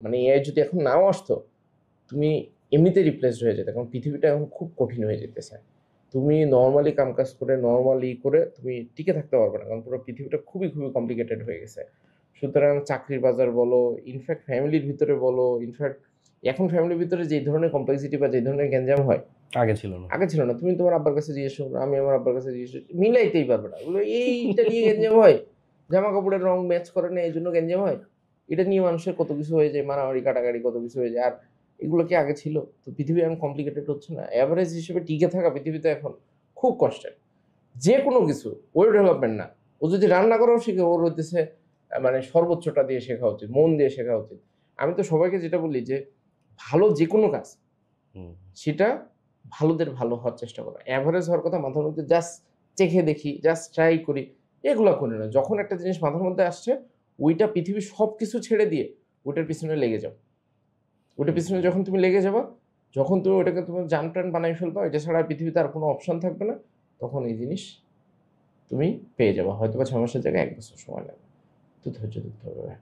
মানে এআই যদি এখন নাও আসতো, তুমি এমনিতে রিপ্লেসড হয়ে যেতে, কারণ পৃথিবীটা এখন খুব কঠিন হয়ে যেতেছে। তুমি নর্মালি কাম কাজ করে নর্মালি করে তুমি টিকে থাকতে পারবে না, কারণ পুরো পৃথিবীটা খুবই খুবই কমপ্লিকেটেড হয়ে গেছে। সুতরাং চাকরির বাজার বলো, ইনফ্যাক্ট ফ্যামিলির ভিতরে বলো, ইনফ্যাক্ট এখন ফ্যামিলির ভিতরে যে ধরনের কমপ্লেক্সিটি বা যে ধরনের গ্যাঞ্জাম হয়, আগে ছিল না। আগে ছিল না। তুমি তোমার আব্বার কাছে জিজ্ঞেস করো, আমি আমার আব্বার কাছে জিজ্ঞেস করি, মিলাইতেই পারবে না। বলবে এইটা নিয়ে গ্যাঞ্জাম হয়, জামা কাপড়ের রং ম্যাচ করে না এই জন্য গ্যাঞ্জাম হয়, এটা নিয়ে মানুষের কত কিছু হয়ে যায়, মারামারি কাটাকাটি কত কিছু হয়ে যায়। আর এগুলো কি আগে ছিল? তো পৃথিবী এখন কমপ্লিকেটেড হচ্ছে না? এভারেজ হিসেবে টিকে থাকা পৃথিবীতে এখন খুব কষ্টের। যে কোনো কিছু ওয়েব ডেভেলপমেন্ট না, ও যদি রান্না করাও শিখে, ওর হইতেছে মানে সর্বোচ্চটা দিয়ে শেখা উচিত, মন দিয়ে শেখা উচিত। আমি তো সবাইকে যেটা বলি যে ভালো যে কোনো কাজ, হুম। সেটা ভালোদের ভালো হওয়ার চেষ্টা করো। এভারেজ হওয়ার কথা মাথার মধ্যে জাস্ট চেখে দেখি, জাস্ট ট্রাই করি, এগুলা করি না। যখন একটা জিনিস মাথার মধ্যে আসছে, ওইটা পৃথিবীর সবকিছু ছেড়ে দিয়ে ওটার পিছনে লেগে যাও। ওটার হুম, পিছনে যখন তুমি লেগে যাবা, যখন তুমি ওটাকে তোমার জান-প্রাণ বানায় ফেলবা, এটা ছাড়া আর পৃথিবীতে আর কোনো অপশন থাকবে না, তখন এই জিনিস তুমি পেয়ে যাবা। হয়তোবা ৬ মাসের জায়গায় ১ বছর সময় লাগবে। একটু ধৈর্য ধরতে হবে।